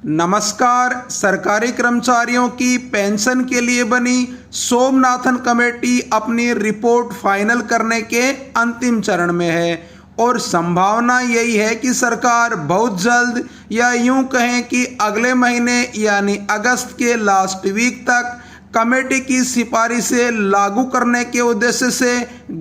नमस्कार। सरकारी कर्मचारियों की पेंशन के लिए बनी सोमनाथन कमेटी अपनी रिपोर्ट फाइनल करने के अंतिम चरण में है और संभावना यही है कि सरकार बहुत जल्द या यूं कहें कि अगले महीने यानी अगस्त के लास्ट वीक तक कमेटी की सिफारिशें लागू करने के उद्देश्य से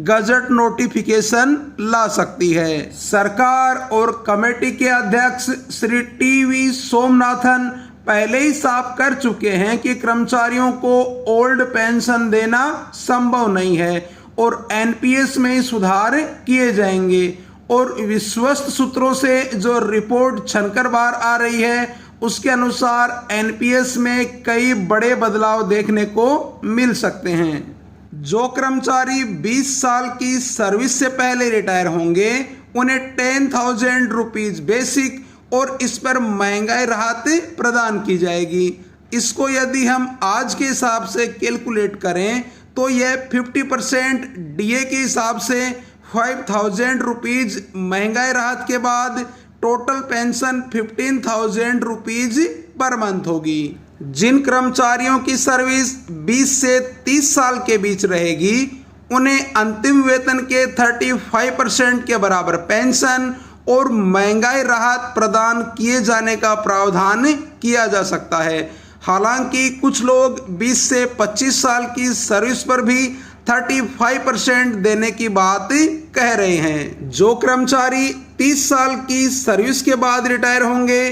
गजट नोटिफिकेशन ला सकती है। सरकार और कमेटी के अध्यक्ष श्री टी.वी. सोमनाथन पहले ही साफ कर चुके हैं कि कर्मचारियों को ओल्ड पेंशन देना संभव नहीं है और एनपीएस में ही सुधार किए जाएंगे। और विश्वस्त सूत्रों से जो रिपोर्ट छनकर बाहर आ रही है उसके अनुसार एनपीएस में कई बड़े बदलाव देखने को मिल सकते हैं। जो कर्मचारी 20 साल की सर्विस से पहले रिटायर होंगे उन्हें 10,000 रुपीज बेसिक और इस पर महंगाई राहत प्रदान की जाएगी। इसको यदि हम आज के हिसाब से कैलकुलेट करें तो यह 50% डीए के हिसाब से 5,000 रुपीज महंगाई राहत के बाद total pension 15,000 rupees per month होगी। जिन कर्मचारियों की सर्विस 20 से 30 साल के बीच रहेगी उन्हें अंतिम वेतन के 35% के बराबर पेंशन और महंगाई राहत प्रदान किए जाने का प्रावधान किया जा सकता है। हालांकि कुछ लोग 20 से 25 साल की सर्विस पर भी 35% देने की बात कह रहे हैं। जो कर्मचारी 30 साल की सर्विस के बाद रिटायर होंगे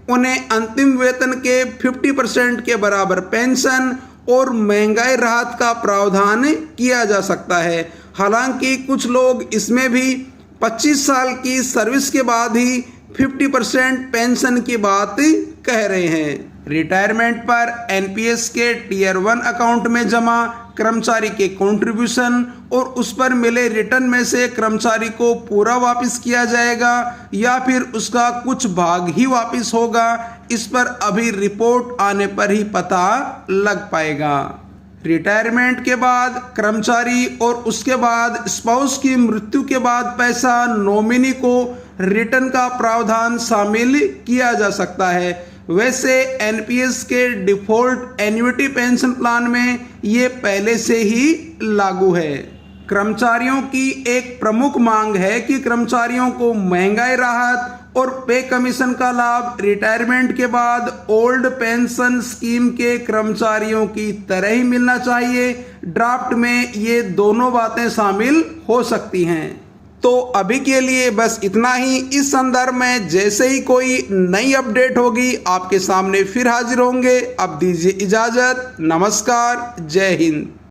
उन्हें अंतिम वेतन के 50% के बराबर पेंशन और महंगाई राहत का प्रावधान किया जा सकता है। हालांकि कुछ लोग इसमें भी 25 साल की सर्विस के बाद ही 50% पेंशन की बात कह रहे हैं। रिटायरमेंट पर एनपीएस के टीयर 1 अकाउंट में जमा कर्मचारी के कंट्रीब्यूशन और उस पर मिले रिटर्न में से कर्मचारी को पूरा वापस किया जाएगा या फिर उसका कुछ भाग ही वापस होगा, इस पर अभी रिपोर्ट आने पर ही पता लग पाएगा। रिटायरमेंट के बाद कर्मचारी और उसके बाद स्पाउस की मृत्यु के बाद पैसा नॉमिनी को रिटर्न का प्रावधान शामिल किया जा सकता है। वैसे एनपीएस के डिफॉल्ट एन्युटी पेंशन प्लान में ये पहले से ही लागू है। कर्मचारियों की एक प्रमुख मांग है कि कर्मचारियों को महंगाई राहत और पे कमीशन का लाभ रिटायरमेंट के बाद ओल्ड पेंशन स्कीम के कर्मचारियों की तरह ही मिलना चाहिए। ड्राफ्ट में ये दोनों बातें शामिल हो सकती हैं। तो अभी के लिए बस इतना ही। इस संदर्भ में जैसे ही कोई नई अपडेट होगी आपके सामने फिर हाजिर होंगे। अब दीजिए इजाजत। नमस्कार। जय हिंद।